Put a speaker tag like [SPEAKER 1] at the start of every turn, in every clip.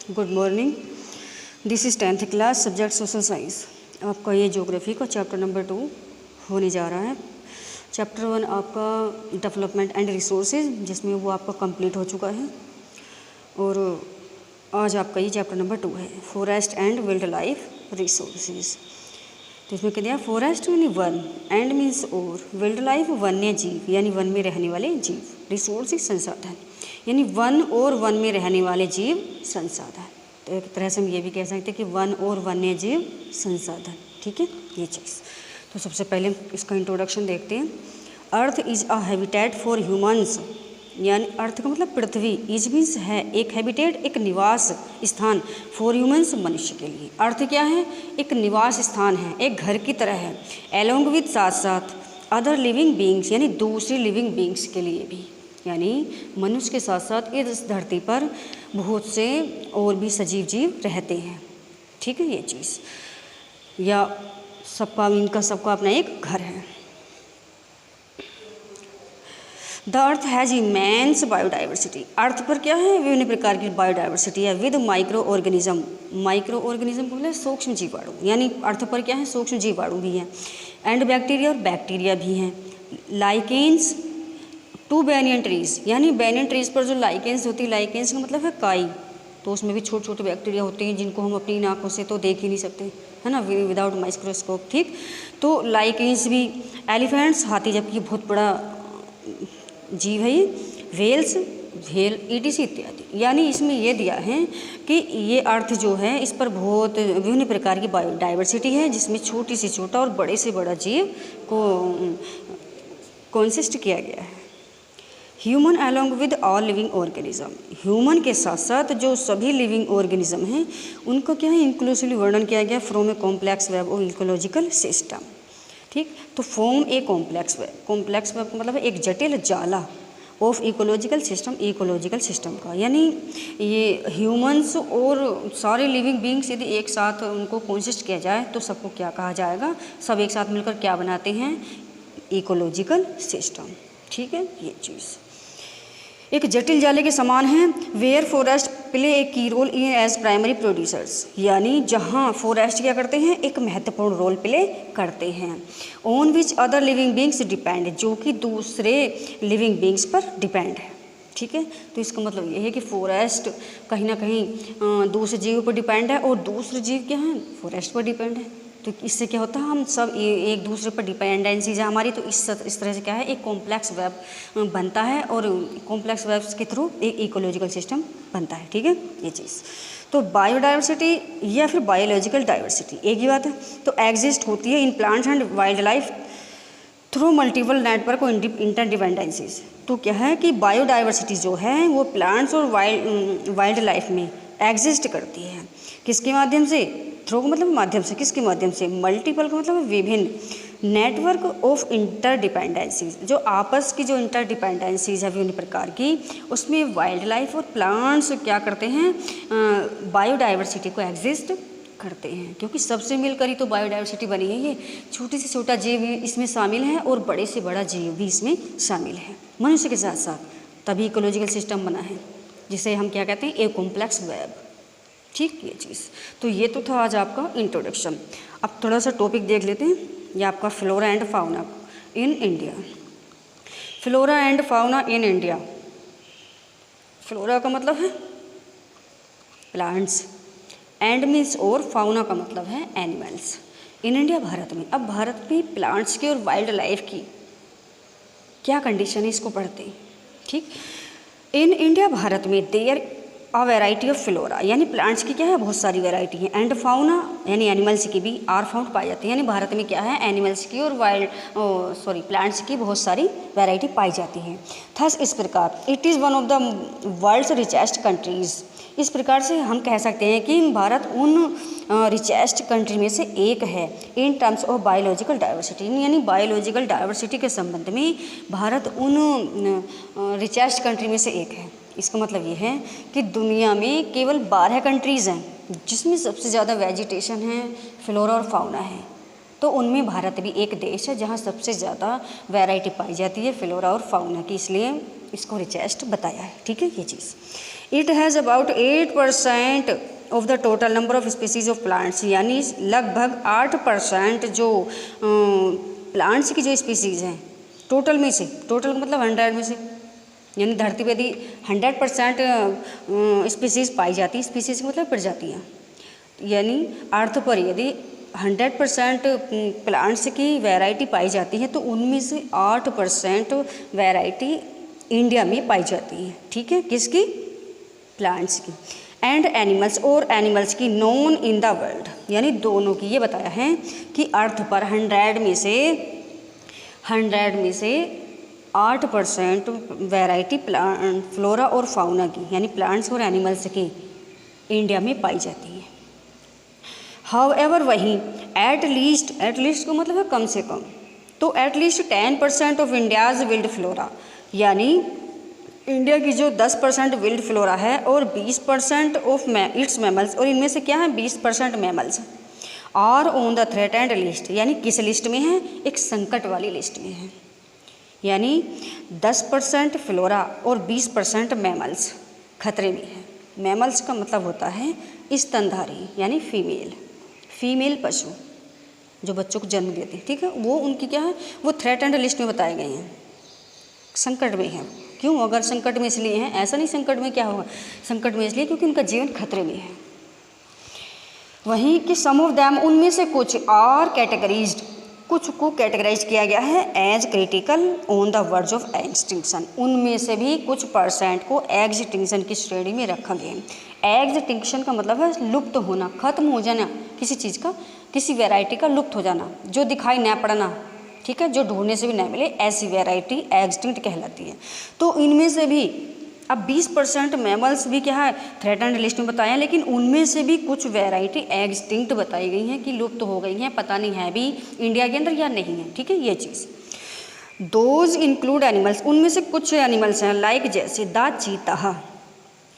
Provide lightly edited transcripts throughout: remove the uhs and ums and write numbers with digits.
[SPEAKER 1] Good morning. This is 10th class subject social science. आपका ये geography का chapter number 2 होने जा रहा है। चैप्टर 1 आपका डेवलपमेंट एंड रिसोर्सेज, जिसमें वो आपका कंप्लीट हो चुका है। और आज आपका ये चैप्टर नंबर 2 है, forest and wild life resources. तो इसमें क्या दिया, फॉरेस्ट यानी वन, एंड मीन्स और, वाइल्ड लाइफ वन्य जीव यानी वन में रहने वाले जीव, रिसोर्सेज संसाधन यानी वन और वन में रहने वाले जीव संसाधन। तो एक तरह से हम ये भी कह सकते हैं कि वन और वन्य जीव संसाधन। ठीक है, ये चीज़। तो सबसे पहले इसका इंट्रोडक्शन देखते हैं। Earth is a habitat for humans, यानी अर्थ का मतलब पृथ्वी, इज मीन्स है, एक हैबिटेट एक निवास स्थान, फॉर ह्यूमन्स मनुष्य के लिए। अर्थ क्या है? एक निवास स्थान है, एक घर की तरह है। एलोंग विद साथ साथ अदर लिविंग बींग्स यानी दूसरी लिविंग बींग्स के लिए भी, यानी मनुष्य के साथ साथ इस धरती पर बहुत से और भी सजीव जीव रहते हैं। ठीक है, ये चीज़, या सबका इनका सबका अपना एक घर है। The earth has immense biodiversity, earth पर क्या है? विभिन्न प्रकार की बायोडाइवर्सिटी है। With microorganism, microorganism को बोले सूक्ष्म जीवाणु, यानी अर्थ पर क्या है? सूक्ष्म जीवाणु भी हैं। एंड बैक्टीरिया, और बैक्टीरिया भी हैं। लाइकेंस टू बैनियन ट्रीज, यानी बैनियन ट्रीज पर जो लाइकेंस होती है, लाइकेंस का मतलब है काई, तो उसमें भी छोटे छोटे बैक्टीरिया होते हैं जिनको हम अपनी आँखों से तो देख ही नहीं सकते, है ना, विदाउट माइक्रोस्कोप। ठीक, तो लाइकेंस भी। एलिफेंट्स, हाथी, जबकि बहुत बड़ा जीव है ये। व्हेल्स, व्हेल, ईटीसी इत्यादि। यानी इसमें ये दिया है कि ये अर्थ जो है इस पर बहुत विभिन्न प्रकार की बायोडाइवर्सिटी है, जिसमें छोटी से छोटा और बड़े से बड़ा जीव को कॉन्सिस्ट किया गया है। Human along with all living organism, human के साथ साथ जो सभी लिविंग ऑर्गेनिज्म हैं उनका क्या है? इंक्लूसिवली वर्णन किया गया from a complex web of ecological system. ठीक, तो form a complex web, complex web का मतलब है एक जटिल जाला of ecological system, ecological system का, यानी ये ह्यूमंस और सारे लिविंग बींग्स यदि एक साथ उनको कॉन्सिस्ट किया जाए तो सबको क्या कहा जाएगा? सब एक साथ मिलकर क्या बनाते हैं? Ecological system. ठीक है, ये चीज़ एक जटिल जाले के समान है। Where forest play a key role in as primary producers, यानी जहाँ फॉरेस्ट क्या करते हैं? एक महत्वपूर्ण रोल प्ले करते हैं। On which other living beings depend, जो कि दूसरे लिविंग बींग्स पर डिपेंड है। ठीक है, तो इसका मतलब ये है कि फॉरेस्ट कहीं ना कहीं दूसरे जीवों पर डिपेंड है और दूसरे जीव क्या हैं? फॉरेस्ट पर डिपेंड है। तो इससे क्या होता है? हम सब एक दूसरे पर डिपेंडेंसीज है हमारी, तो इस तरह से क्या है? एक कॉम्प्लेक्स वेब बनता है और कॉम्प्लेक्स वेब्स के थ्रू एक इकोलॉजिकल सिस्टम बनता है। ठीक है, ये चीज़। तो बायोडाइवर्सिटी या फिर बायोलॉजिकल डाइवर्सिटी एक ही बात है। तो एग्जिस्ट होती है in plants and wild life through multiple network और इंटरडिपेंडेंसीज। तो क्या है कि बायोडाइवर्सिटी जो है वो प्लांट्स और वाइल्ड लाइफ में एग्जिस्ट करती है। किसके माध्यम से? थ्रू का मतलब माध्यम से, किसके माध्यम से? मल्टीपल का मतलब विभिन्न, नेटवर्क ऑफ इंटरडिपेंडेंसीज, जो आपस की जो इंटरडिपेंडेंसीज है विभिन्न प्रकार की, उसमें वाइल्ड लाइफ और प्लांट्स क्या करते हैं? बायोडाइवर्सिटी को एग्जिस्ट करते हैं, क्योंकि सबसे मिलकर ही तो बायोडाइवर्सिटी बनी है। ये छोटे से छोटा जीव इसमें शामिल है और बड़े से बड़ा जीव भी इसमें शामिल है मनुष्य के साथ साथ, तभी इकोलॉजिकल सिस्टम बना है, जिसे हम क्या कहते हैं? A complex web. ठीक, ये चीज़। तो ये तो था आज आपका इंट्रोडक्शन। अब थोड़ा सा टॉपिक देख लेते हैं। ये आपका flora and fauna in India. Flora and fauna in India, flora का मतलब है प्लांट्स, एंड मीन्स और, फाउना का मतलब है एनिमल्स। इन इंडिया, भारत में। अब भारत में प्लांट्स की और वाइल्ड लाइफ की क्या कंडीशन है, इसको पढ़ते हैं। ठीक, इन इंडिया, भारत में, there a variety of flora, यानी प्लांट्स की क्या है? बहुत सारी वैरायटी है। एंड फाउना यानी एनिमल्स की भी आर फाउंड पाई जाती है, यानी भारत में क्या है? एनिमल्स की और प्लांट्स की बहुत सारी वैरायटी पाई जाती है। थस इस प्रकार it is one of the world's richest countries, इस प्रकार से हम कह सकते हैं कि भारत उन रिचेस्ट कंट्री में से एक है in terms of biological diversity, यानी बायोलॉजिकल डाइवर्सिटी के संबंध में भारत उन रिचेस्ट कंट्री में से एक है। इसका मतलब ये है कि दुनिया में केवल 12 कंट्रीज़ हैं जिसमें सबसे ज़्यादा वेजिटेशन है, फ्लोरा और फाउना है। तो उनमें भारत भी एक देश है जहाँ सबसे ज़्यादा वैरायटी पाई जाती है फ्लोरा और फाउना की, इसलिए इसको रिचेस्ट बताया है, ठीक है ये चीज़। It has about 8% of the total number of species of plants, यानी लगभग 8% जो प्लांट्स की जो स्पीसीज़ हैं टोटल में से, टोटल मतलब 100 में से, यानी धरती पर यदि 100% स्पीसीज़ पाई जाती है, स्पीसीज़ मतलब प्रजातियाँ, यानी अर्थ पर यदि 100% प्लांट्स की वैरायटी पाई जाती है तो उनमें से 8% वैरायटी इंडिया में पाई जाती है, ठीक है, किसकी? प्लांट्स की। एंड एनिमल्स, और एनिमल्स की नोन इन द वर्ल्ड, यानी दोनों की, ये बताया है कि अर्थ पर 100 में से 8% वैरायटी प्लांट फ्लोरा और फाउना की, यानी प्लांट्स और एनिमल्स की इंडिया में पाई जाती है। हाउएवर वहीं एट लीस्ट को मतलब है कम से कम, तो at least 10% of India's wild flora, यानी इंडिया की जो 10% विल्ड फ्लोरा है और 20% ऑफ इट्स मैमल्स, और इनमें से क्या है 20% mammals are on the threatened list, यानी किस लिस्ट में है? एक संकट वाली लिस्ट में है। यानी 10% फ्लोरा और 20% मैमल्स खतरे में है। मैमल्स का मतलब होता है स्तनधारी, यानी फीमेल पशु जो बच्चों को जन्म देते हैं, ठीक है, वो उनकी क्या है, वो थ्रेटेंड लिस्ट में बताए गए हैं, संकट में है। क्यों? अगर संकट में इसलिए हैं, ऐसा नहीं संकट में क्या होगा, संकट में इसलिए क्योंकि उनका जीवन खतरे में है। वहीं कि सम ऑफ दैम, उनमें से कुछ आर कैटेगरीज्ड, कुछ को कैटेगराइज किया गया है as critical on the verge of extinction, उनमें से भी कुछ % को एक्सटिंक्शन की श्रेणी में रखा गया है। एक्सटिंक्शन का मतलब है लुप्त होना, खत्म हो जाना किसी चीज़ का, किसी वैरायटी का लुप्त हो जाना, जो दिखाई न पड़ना, ठीक है, जो ढूंढने से भी न मिले, ऐसी वैरायटी एक्सटिंक्ट कहलाती है। तो इनमें से भी अब 20% मैमल्स भी क्या है थ्रेटन्ड लिस्ट में बताए हैं, लेकिन उनमें से भी कुछ वैरायटी एक्सटिंक्ट बताई गई हैं कि लुप्त हो गई हैं, पता नहीं है भी इंडिया के अंदर या नहीं है, ठीक है ये चीज़। दोज इंक्लूड एनिमल्स, उनमें से कुछ एनिमल्स हैं लाइक जैसे द चीता।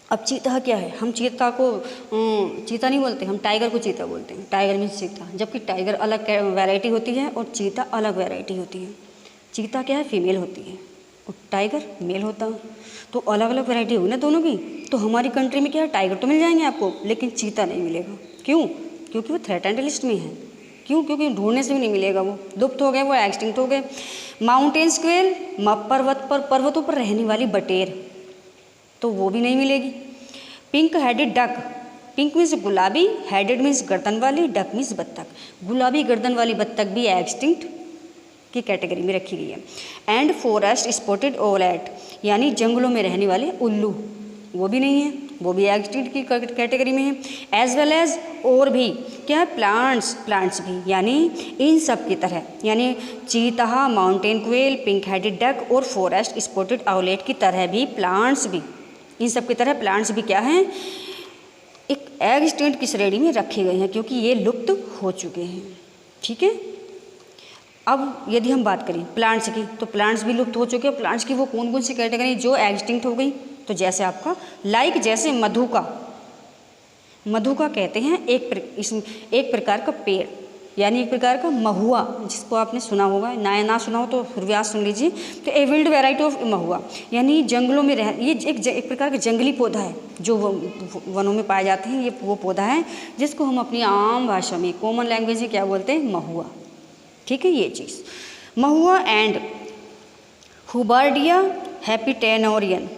[SPEAKER 1] अब चीता क्या है, हम चीता को चीता नहीं बोलते, हम टाइगर को चीता बोलते हैं, टाइगर मीन्स चीता, जबकि टाइगर अलग वैरायटी होती है और चीता अलग वैरायटी होती है। चीता क्या है, फीमेल होती है और टाइगर मेल होता है, तो अलग अलग वैरायटी होगी ना दोनों की। तो हमारी कंट्री में क्या है, टाइगर तो मिल जाएंगे आपको, लेकिन चीता नहीं मिलेगा। क्यों? क्योंकि वो थ्रेटेंड लिस्ट में है। क्यों? क्योंकि ढूंढने से भी नहीं मिलेगा, वो लुप्त हो गए, वो एक्सटिंक्ट हो गए। माउंटेन स्क्वेल, पर्वतों पर रहने वाली बटेर, तो वो भी नहीं मिलेगी। Pink headed duck, pink means गुलाबी, हेडेड मीन्स गर्दन वाली, डक मीन्स बत्तख, गुलाबी गर्दन वाली बत्तख भी एक्सटिंक्ट की कैटेगरी में रखी गई है। एंड फॉरेस्ट स्पॉटेड ओवलैट, यानी जंगलों में रहने वाले उल्लू, वो भी नहीं है, वो भी एक्सटिंक्ट की कैटेगरी में है। एज वेल एज, और भी क्या है, प्लांट्स भी, यानी इन सब की तरह, यानी चीता, mountain quail, pink headed duck और फॉरेस्ट स्पॉटेड ओवलैट की तरह भी प्लांट्स भी, इन सब की तरह प्लांट्स भी क्या हैं, एक एक्सटिंक्ट की श्रेणी में रखे गए हैं क्योंकि ये लुप्त हो चुके हैं, ठीक है। अब यदि हम बात करें प्लांट्स की, तो प्लांट्स भी लुप्त हो चुके हैं। प्लांट्स की वो कौन कौन सी कैटेगरी जो एक्सटिंक्ट हो गई, तो जैसे आपका जैसे मधुका कहते हैं एक प्रकार का पेड़, यानी एक प्रकार का महुआ, जिसको आपने सुना होगा, ना सुना हो तो फिर भी आज सुन लीजिए। तो ए विल्ड वेराइटी ऑफ महुआ, यानी जंगलों में ये एक प्रकार का जंगली पौधा है जो वनों में पाए जाते हैं। ये वो पौधा है जिसको हम अपनी आम भाषा में, कॉमन लैंग्वेज में क्या बोलते हैं, महुआ, ठीक है ये चीज़। महुआ एंड हुबार्डिया हैपिटेनोरियन,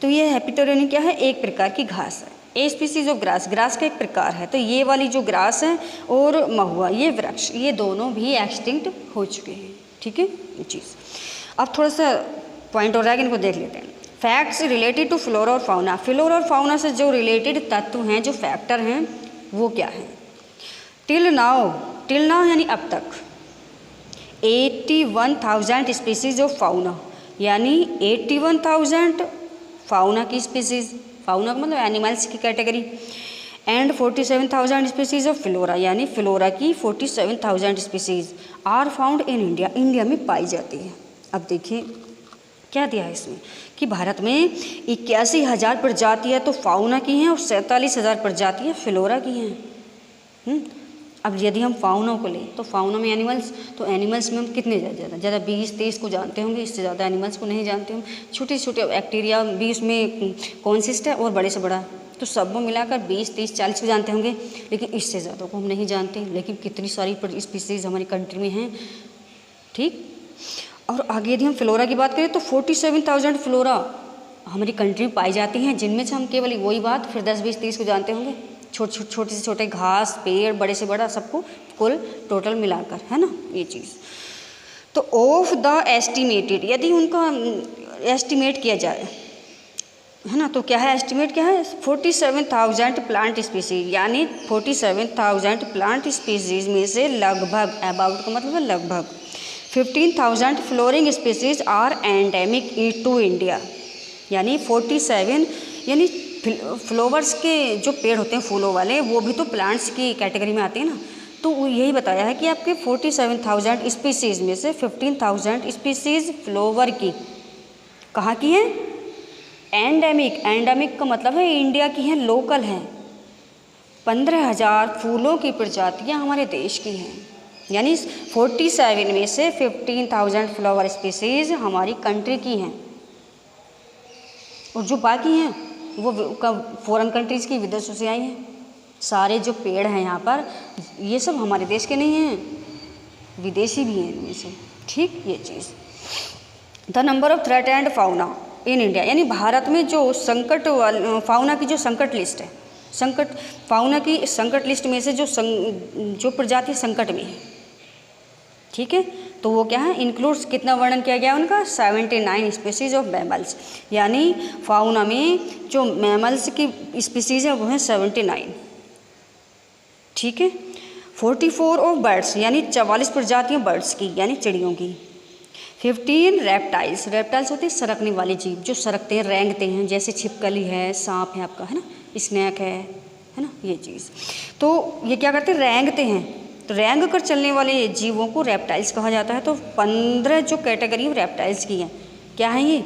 [SPEAKER 1] तो ये हैपिटेनोरियन क्या है, एक प्रकार की घास है। ए स्पीसीज ऑफ ग्रास का एक प्रकार है। तो ये वाली जो ग्रास है और महुआ, ये वृक्ष, ये दोनों भी एक्सटिंक्ट हो चुके हैं, ठीक है ये चीज़। अब थोड़ा सा पॉइंट हो जाएगा, इनको देख लेते हैं। फैक्ट्स रिलेटेड टू फ्लोरा और फाउना, फ्लोरा और फाउना से जो रिलेटेड तत्व हैं, जो फैक्टर हैं, वो क्या है। टिल नाउ यानी अब तक 81,000 स्पीसीज ऑफ फाउना, यानी 81,000 फाउना की स्पीसीज, फाउना का मतलब एनिमल्स की category, and 47,000 species of flora, यानी फ्लोरा की 47,000 species are found in India, India में पाई जाती है। अब देखिए क्या दिया है इसमें कि भारत में 81,000 प्रजातियाँ तो फाउना की हैं और 47,000 प्रजातियाँ फ्लोरा की हैं। अब यदि हम फाउना को लें तो फाउना में एनिमल्स, तो एनिमल्स में हम कितने ज़्यादा 20-23 को जानते होंगे, इससे ज़्यादा एनिमल्स को नहीं जानते हम। छोटे छोटे बैक्टीरिया भी उसमें कॉन्सिस्ट है और बड़े से बड़ा, तो सब को मिलाकर 20-30-40 को जानते होंगे, लेकिन इससे ज़्यादा को हम नहीं जानते। लेकिन कितनी सारी स्पीसीज़ हमारी कंट्री में हैं, ठीक। और आगे यदि हम फ्लोरा की बात करें तो 47,000 फ्लोरा हमारी कंट्री में पाई जाती हैं, जिनमें से हम केवल वही बात फिर 10-20-30 को जानते होंगे। छोटे से छोटे घास, पेड़, बड़े से बड़ा, सबको कुल टोटल मिलाकर, है ना ये चीज़। तो ऑफ द एस्टिमेटेड, यदि उनका एस्टिमेट किया जाए, है ना, तो क्या है एस्टिमेट, क्या है 47,000 प्लांट स्पीसीज, यानी 47,000 प्लांट स्पीसीज में से लगभग, अबाउट का मतलब है लगभग 15,000 flowering species are endemic to India. यानी 47, यानी फ्लावर्स के जो पेड़ होते हैं फूलों वाले, वो भी तो प्लांट्स की कैटेगरी में आते हैं ना। तो यही बताया है कि आपके 47,000 स्पीसीज़ में से 15,000 स्पीसीज़ फ्लावर की कहाँ की हैं, एंडेमिक। एंडेमिक का मतलब है इंडिया की हैं, लोकल हैं। 15,000 फूलों की प्रजातियाँ हमारे देश की हैं, यानी 47 में से 15,000 फ्लावर स्पीसीज़ हमारी कंट्री की हैं, और जो बाकी हैं वो फॉरेन कंट्रीज़ की, विदेशों से आई हैं। सारे जो पेड़ हैं यहाँ पर, ये सब हमारे देश के नहीं हैं, विदेशी भी हैं इनमें से, ठीक। ये चीज़ the number of threat and fauna in India, यानी भारत में जो संकट फाउना की जो संकट लिस्ट है, संकट फाउना की संकट लिस्ट में से जो प्रजाति संकट में है, ठीक है, तो वो क्या है, इंक्लूड्स, कितना वर्णन किया गया उनका, 79 स्पीसीज ऑफ मैमल्स। यानी फाउना में जो मैमल्स की स्पीसीज है वो है 79, ठीक है। 44 ऑफ बर्ड्स, यानी 44 प्रजातियाँ बर्ड्स की, यानी चिड़ियों की। 15 रेप्टाइल्स, रेप्टाइल्स होते हैं सरकने वाले जीव, जो सरकते हैं, रेंगते हैं, जैसे छिपकली है, सांप है आपका, है ना, स्नेक है ना, ये चीज़। तो ये क्या करते हैं, रेंगते हैं, तो रेंग कर चलने वाले जीवों को रेप्टाइल्स कहा जाता है। तो 15 जो कैटेगरी रेप्टाइल्स की है, क्या है ये,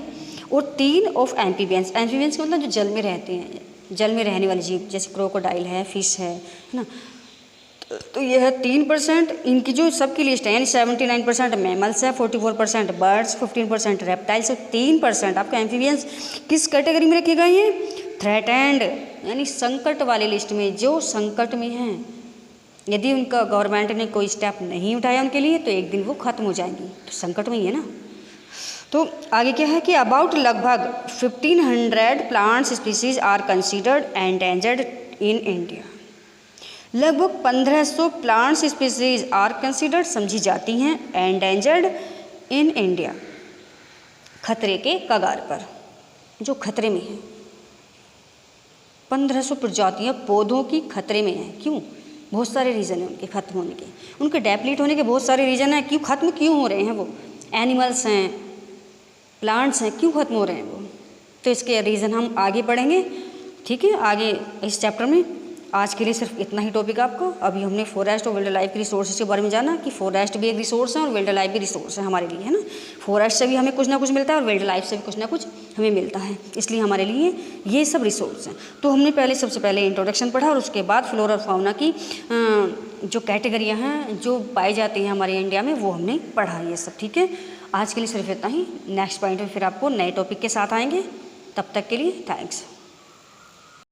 [SPEAKER 1] और 3 ऑफ एम्फीबियंस। एम्फीबियंस का मतलब जो जल में रहते हैं, जल में रहने वाले जीव, जैसे क्रोकोडाइल है, फिश है ना। तो ये है 3%, इनकी जो सबकी लिस्ट है, यानी 79% मैमल्स है, 44% बर्ड्स, 15% रेप्टाइल्स और 3% आपका एम्फीबियंस। किस कैटेगरी में रखे गए हैं, थ्रेटेंड, यानी संकट वाली लिस्ट में, जो संकट में हैं। यदि उनका गवर्नमेंट ने कोई स्टेप नहीं उठाया उनके लिए, तो एक दिन वो खत्म हो जाएंगी, तो संकट में ही है ना। तो आगे क्या है कि अबाउट लगभग 1500 plants species are considered endangered in India. लगभग 1500 प्लांट्स स्पीसीज आर कंसीडर्ड, समझी जाती हैं, एंडेंजर्ड इन इंडिया, खतरे के कगार पर, जो खतरे में है। 1500 प्रजातियाँ पौधों की खतरे में हैं। क्यों, बहुत सारे रीज़न हैं उनके ख़त्म होने के, उनके डेप्लीट होने के बहुत सारे रीज़न हैं। क्यों ख़त्म क्यों हो रहे हैं वो, एनिमल्स हैं, प्लांट्स हैं, क्यों ख़त्म हो रहे हैं वो, तो इसके रीज़न हम आगे पढ़ेंगे, ठीक है, आगे इस चैप्टर में। आज के लिए सिर्फ इतना ही टॉपिक आपको। अभी हमने फॉरेस्ट और वाइल्ड लाइफ के रिसोर्सेज के बारे में जाना कि फॉरेस्ट भी एक रिसोर्स है और वाइल्ड लाइफ भी रिसोर्स है हमारे लिए, है ना। फॉरेस्ट से भी हमें कुछ ना कुछ मिलता है और वाइल्ड लाइफ से भी कुछ ना कुछ हमें मिलता है, इसलिए हमारे लिए ये सब रिसोर्स हैं। तो हमने सबसे पहले इंट्रोडक्शन पढ़ा और उसके बाद फ्लोरा और फाउना की जो कैटेगरियाँ हैं जो पाई जाती हैं हमारे इंडिया में, वो हमने पढ़ा ये सब, ठीक है। आज के लिए सिर्फ इतना ही। नेक्स्ट पॉइंट में फिर आपको नए टॉपिक के साथ आएंगे। तब तक के लिए थैंक्स।